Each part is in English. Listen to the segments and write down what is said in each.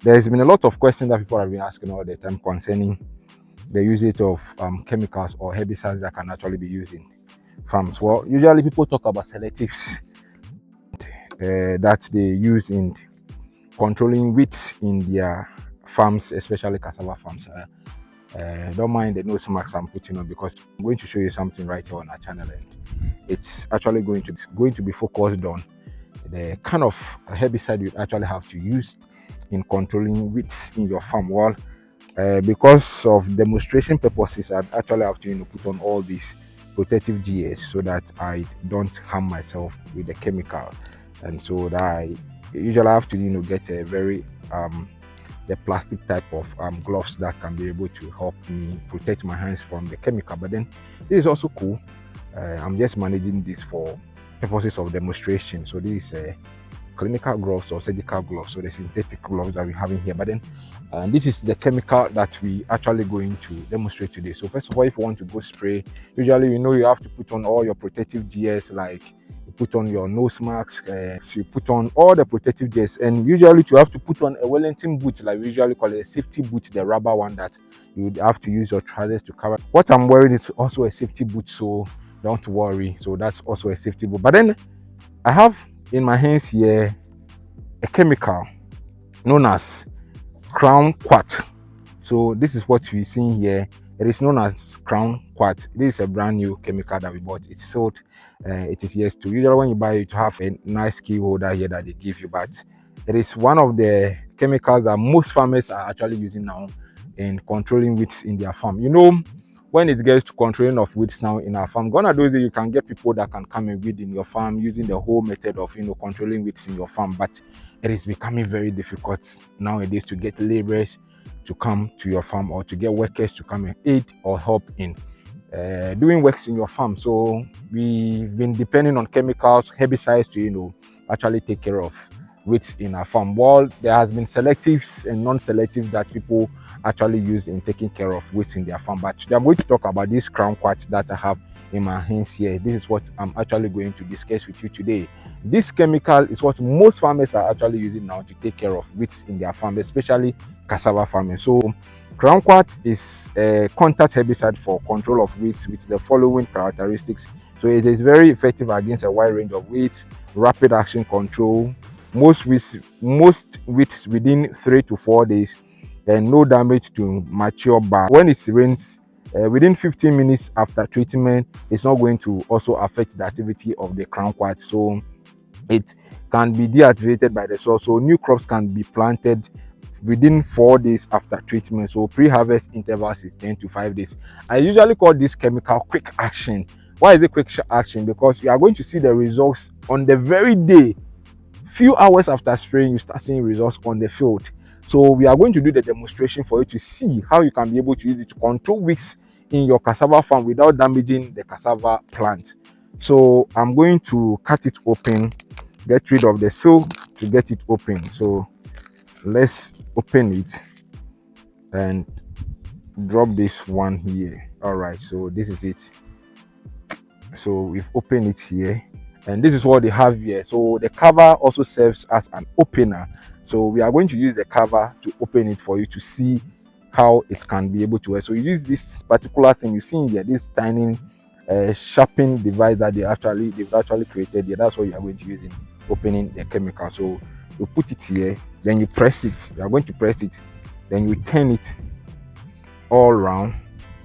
there's been a lot of questions that people have been asking all the time concerning the usage of chemicals or herbicides that can actually be used in farms. Well, usually people talk about selectives that they use in controlling weeds in their farms, especially cassava farms. Don't mind the nose marks I'm putting on, because I'm going to show you something right here on our channel, and it's actually going to be focused on the kind of herbicide you actually have to use in controlling weeds in your farm. Well, because of demonstration purposes, I actually have to put on all these protective gears so that I don't harm myself with the chemical, and so that I usually have to get a very the plastic type of gloves that can be able to help me protect my hands from the chemical. But then this is also cool. I'm just managing this for purposes of demonstration. So this is clinical gloves or surgical gloves, so the synthetic gloves that we have in here. But then this is the chemical that we actually going to demonstrate today. So first of all, if you want to go spray, usually you have to put on all your protective gears, like you put on your nose masks, you put on all the protective gears, and usually you have to put on a Wellington boot, like we usually call it a safety boot, the rubber one that you would have to use your trousers to cover. What I'm wearing is also a safety boot, so don't worry. So that's also a safety boot. But then I have in my hands here a chemical known as Crownquat. So this is what we see here. It is known as Crownquat. This is a brand new chemical that we bought. It's sold. It is yes to usually when you buy it, you have a nice key holder here that they give you, but it is one of the chemicals that most farmers are actually using now in controlling weeds in their farm. When it gets to controlling of weeds now in our farm, gone are those days you can get people that can come and weed in your farm using the whole method of controlling weeds in your farm, but it is becoming very difficult nowadays to get laborers to come to your farm or to get workers to come and aid or help in doing works in your farm. So we've been depending on chemicals, herbicides to actually take care of weeds in our farm. Well, there has been selectives and non-selectives that people actually use in taking care of weeds in their farm, but today I'm going to talk about this Crownquat that I have in my hands here. This is what I'm actually going to discuss with you today. This chemical is what most farmers are actually using now to take care of weeds in their farm, especially cassava farming. So Crownquat is a contact herbicide for control of weeds with the following characteristics. So it is very effective against a wide range of weeds, rapid action control, most weeds within 3 to 4 days, and no damage to mature bark. When it rains, within 15 minutes after treatment, it's not going to also affect the activity of the Crownquat. So it can be deactivated by the soil. So new crops can be planted within 4 days after treatment. So pre-harvest intervals is 10 to 5 days. I usually call this chemical quick action. Why is it quick action? Because you are going to see the results on the very day. Few hours after spraying, you start seeing results on the field. So we are going to do the demonstration for you to see how you can be able to use it to control weeds in your cassava farm without damaging the cassava plant. So I'm going to cut it open, get rid of the seal to get it open. So let's open it and drop this one here. All right, so this is it. So we've opened it here, and this is what they have here. So the cover also serves as an opener. So we are going to use the cover to open it for you to see how it can be able to work. So you use this particular thing you see here, this tiny sharpening device that they've actually created here. That's what you are going to use in opening the chemical. So you put it here, then you press it. You are going to press it, then you turn it all around.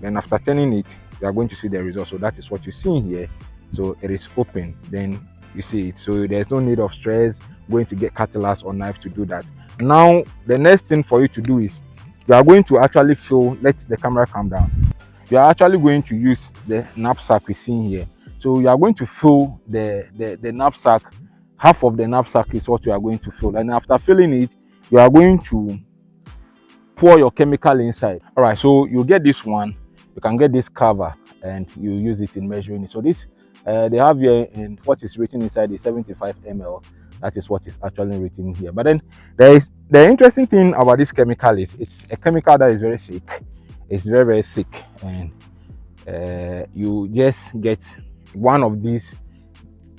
Then after turning it, you are going to see the result. So that is what you see here. So it is open, then you see it. So there's no need of stress going to get cutlass or knife to do that. Now the next thing for you to do is you are going to actually fill, let the camera come down. You are actually going to use the knapsack we see here. So you are going to fill the knapsack. Half of the knapsack is what you are going to fill, and after filling it, you are going to pour your chemical inside. All right, so you get this one, you can get this cover, and you use it in measuring it. So this they have here, and what is written inside is 75 ml. That is what is actually written here. But then there is the interesting thing about this chemical is it's a chemical that is very thick. It's very, very thick, and you just get one of these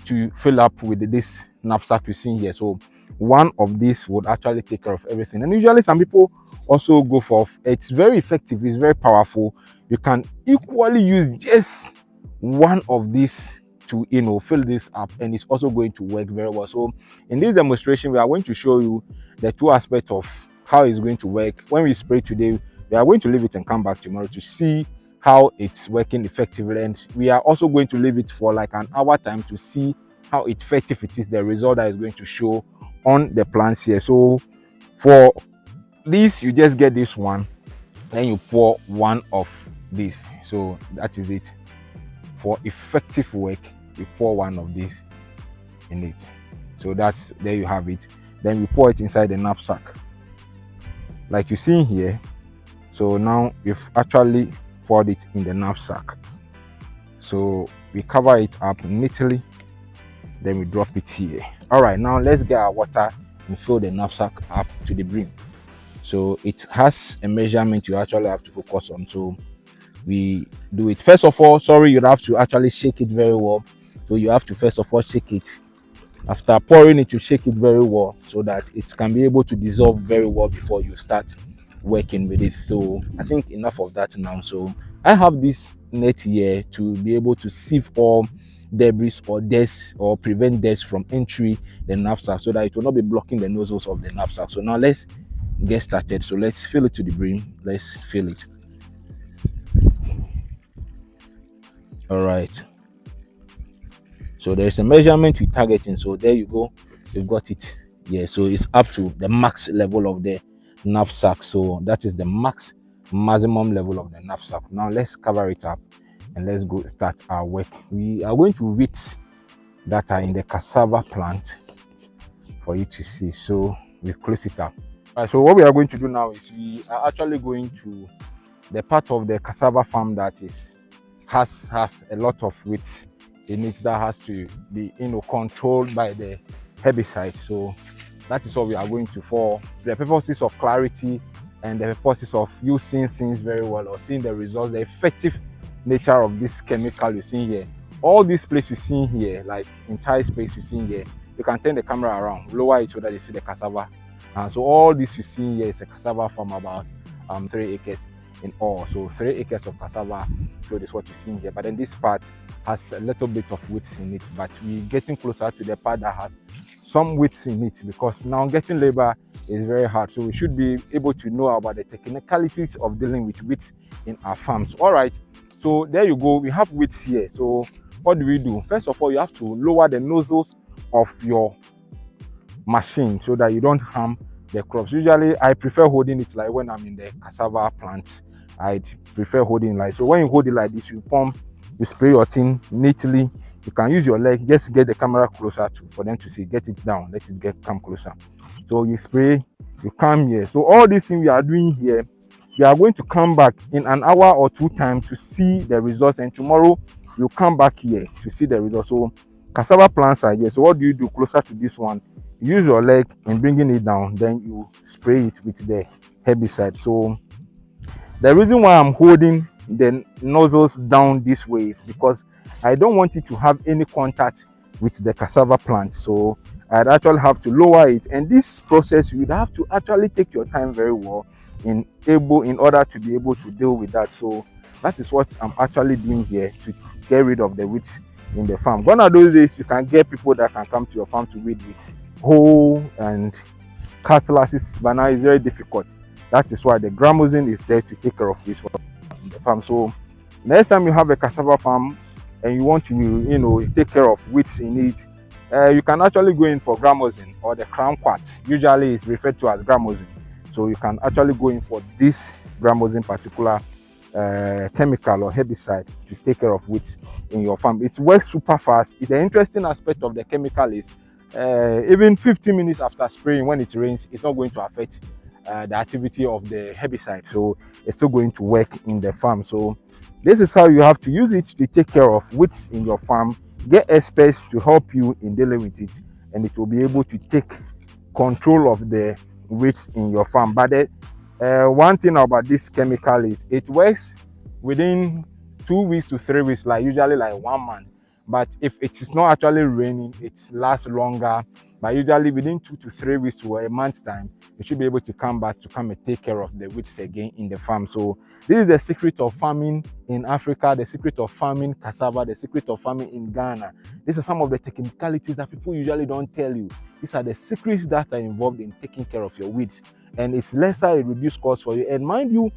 to fill up with this knapsack you see here. So one of these would actually take care of everything. And usually some people also go for, it's very effective, it's very powerful. You can equally use just one of these to fill this up, and it's also going to work very well. So in this demonstration, we are going to show you the two aspects of how it's going to work. When we spray today, we are going to leave it and come back tomorrow to see how it's working effectively, and we are also going to leave it for like an hour time to see how effective it is, the result that is going to show on the plants here. So for this, you just get this one, then you pour one of this. So that is it. For effective work, you pour one of this in it. So that's, there you have it. Then we pour it inside the knapsack like you see here. So now we've actually poured it in the knapsack. So we cover it up neatly, then we drop it here. All right, now let's get our water and fill the knapsack up to the brim. So it has a measurement you actually have to focus on. So we do it, first of all, you have to actually shake it very well. So you have to first of all shake it. After pouring it, you shake it very well so that it can be able to dissolve very well before you start working with it. So I think enough of that now. So I have this net here to be able to sieve all debris or dust, or prevent dust from entering the knapsack, so that it will not be blocking the nozzles of the knapsack. So now let's get started. So let's fill it to the brim. Let's fill it. All right, so there's a measurement we're targeting. So there you go, we've got it. Yeah, so it's up to the max level of the knapsack. So that is the maximum level of the knapsack. Now let's cover it up and let's go start our work. We are going to weeds that are in the cassava plant for you to see. So we close it up. All right, so what we are going to do now is we are actually going to the part of the cassava farm that has a lot of weeds in it, that has to be controlled by the herbicide. So that is what we are going to, for the purposes of clarity and the purposes of you seeing things very well, or seeing the results, the effective nature of this chemical you see here. All this place you see here, like entire space you see here, you can turn the camera around, lower it so that you see the cassava. So all this you see here is a cassava farm, about 3 acres in all. So 3 acres of cassava, so this is what you see here. But then this part has a little bit of weeds in it, but we're getting closer to the part that has some weeds in it, because now getting labor is very hard. So we should be able to know about the technicalities of dealing with weeds in our farms. All right, so there you go, we have weeds here. So what do we do? First of all, you have to lower the nozzles of your machine so that you don't harm the crops. Usually I prefer holding it like when I'm in the cassava plant. I prefer holding like, so when you hold it like this, you pump, you spray your thing neatly. You can use your leg, just get the camera closer for them to see. Get it down, let it come closer. So you spray, you come here. So all these things we are doing here, we are going to come back in an hour or 2 time to see the results, and tomorrow you come back here to see the results. So cassava plants are here. So what do you do closer to this one? Use your leg and bringing it down, then you spray it with the herbicide. So the reason why I'm holding the nozzles down this way is because I don't want it to have any contact with the cassava plant. So I'd actually have to lower it, and this process you'd have to actually take your time very well in order to be able to deal with that. So that is what I'm actually doing here, to get rid of the weeds in the farm. Gone are those days you can get people that can come to your farm to weed with hoe and cutlasses, but now it's very difficult. That is why the gramozine is there to take care of this in the farm. So next time you have a cassava farm and you want to take care of weeds in it, you can actually go in for gramozine or the Crownquat. Usually it's referred to as gramozine. So you can actually go in for this gramozine particular chemical or herbicide to take care of weeds in your farm. It works super fast. The interesting aspect of the chemical is even 15 minutes after spraying, when it rains, it's not going to affect the activity of the herbicide. So it's still going to work in the farm. So this is how you have to use it to take care of weeds in your farm. Get experts to help you in dealing with it, and it will be able to take control of the weeds in your farm. But one thing about this chemical is it works within 2 weeks to 3 weeks, like usually like 1 month. But if it is not actually raining, it lasts longer. But usually within 2 to 3 weeks to a month's time, you should be able to come back to come and take care of the weeds again in the farm. So this is the secret of farming in Africa, the secret of farming cassava, the secret of farming in Ghana. These are some of the technicalities that people usually don't tell you. These are the secrets that are involved in taking care of your weeds, and it's lesser, it reduces cost for you. And mind you,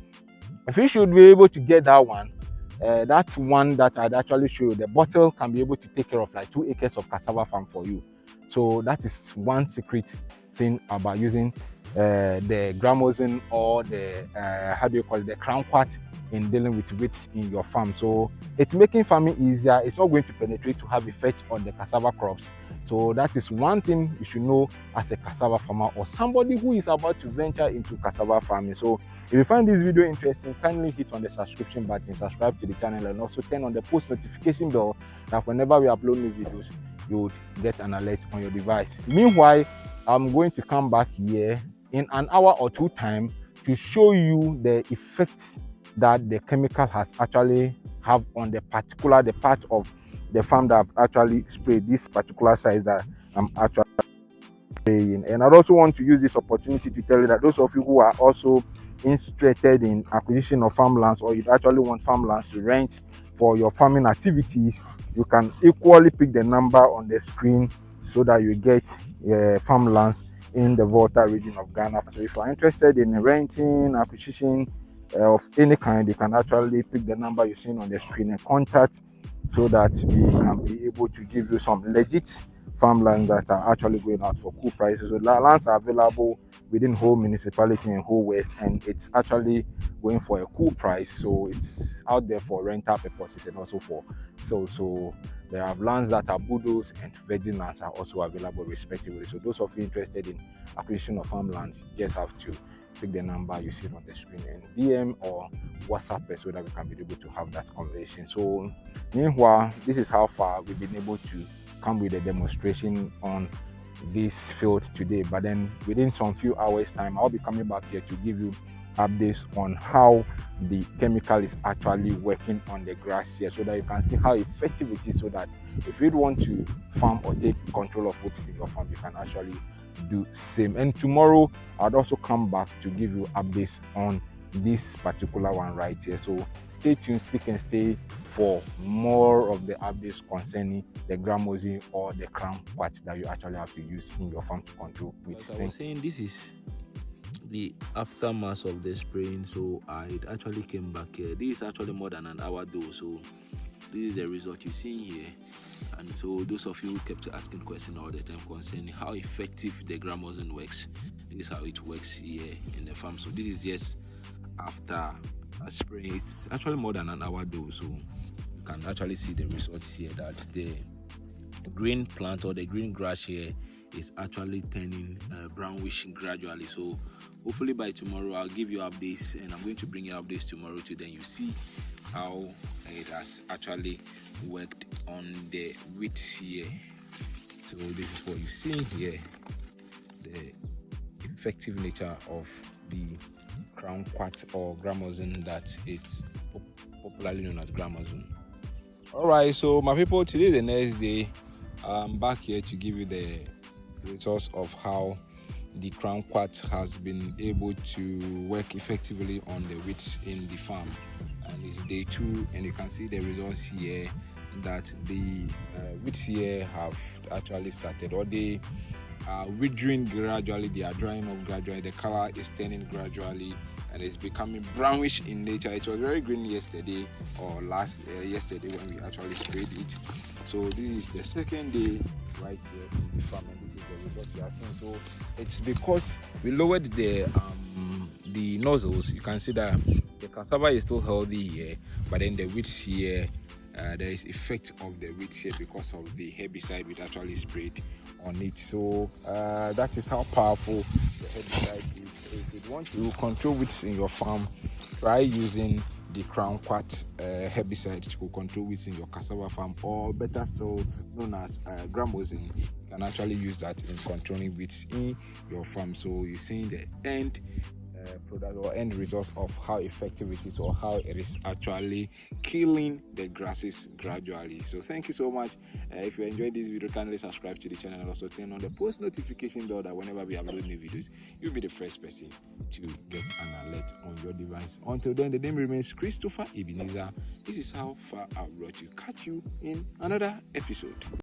if you should be able to get that one, that's one that I'd actually show you. The bottle can be able to take care of like 2 acres of cassava farm for you. So that is one secret thing about using the gramozine or the how do you call it, the Crownquat, in dealing with weeds in your farm. So it's making farming easier. It's not going to penetrate to have effect on the cassava crops. So that is one thing you should know as a cassava farmer or somebody who is about to venture into cassava farming. So if you find this video interesting, kindly hit on the subscription button, subscribe to the channel, and also turn on the post notification bell, that whenever we upload new videos, you would get an alert on your device. Meanwhile, I'm going to come back here in an hour or two time to show you the effects that the chemical has actually have on the part of the farm that I've actually sprayed, this particular size that I'm actually spraying. And I also want to use this opportunity to tell you that those of you who are also interested in acquisition of farmlands, or you actually want farmlands to rent for your farming activities, you can equally pick the number on the screen so that you get farmlands in the Volta region of Ghana. So if you're interested in renting, acquisition of any kind, you can actually pick the number you're seeing on the screen and contact, so that we can be able to give you some legit farmlands that are actually going out for cool prices. So the lands are available within whole municipality and whole west, and it's actually going for a cool price. So it's out there for rental purposes and also for so there are lands that are bulldoze and virgin lands are also available respectively. So those of you interested in acquisition of farmlands, you just have to pick the number you see on the screen and DM or WhatsApp so that we can be able to have that conversation. So meanwhile, this is how far we've been able to come with a demonstration on this field today. But then within some few hours time, I'll be coming back here to give you updates on how the chemical is actually working on the grass here, so that you can see how effective it is, so that if you want to farm or take control of weeds in your farm, you can actually do same. And tomorrow I'll also come back to give you updates on this particular one right here. So stay tuned, stick and stay for more of the updates concerning the gramozine or the Crownquat that you actually have to use in your farm to control weeds. Like I was saying, this is the aftermath of the spraying. So I actually came back here. This is actually more than an hour though, so this is the result you see here. And so those of you who kept asking questions all the time concerning how effective the gramozine works, this is how it works here in the farm. So this is just after a spray. It's actually more than an hour though, so you can actually see the results here, that the green plant or the green grass here is actually turning brownish gradually. So hopefully by tomorrow I'll give you updates, and I'm going to bring you updates tomorrow too. Then you see how it has actually worked on the weeds here. So this is what you see here, the effective nature of the Crownquat or gramozine, that it's popularly known as gramozine. Alright, so my people, today is the next day. I'm back here to give you the results of how the Crownquat has been able to work effectively on the weeds in the farm. And it's day 2, and you can see the results here, that the weeds here have actually started, or they are withering gradually, they are drying up gradually, the color is turning gradually, and it's becoming brownish in nature. It was very green yesterday or yesterday when we actually sprayed it. So this is the second day right here in the farm, and this is the result you are seeing. So it's because we lowered the nozzles. You can see that the cassava is still healthy here, but then the weeds here, there is effect of the weeds here because of the herbicide we actually sprayed on it. So that is how powerful the herbicide is. If you want to control weeds in your farm, try using the Crownquat herbicide to control weeds in your cassava farm, or better still known as gramozine. You can actually use that in controlling weeds in your farm. So you see in the end product or end result of how effective it is or how it is actually killing the grasses gradually. So thank you so much. If you enjoyed this video, kindly subscribe to the channel and also turn on the post notification bell that whenever we upload new videos, you'll be the first person to get an alert on your device. Until then, the name remains Christopher Ebenezer. This is how far I've brought you. Catch you in another episode.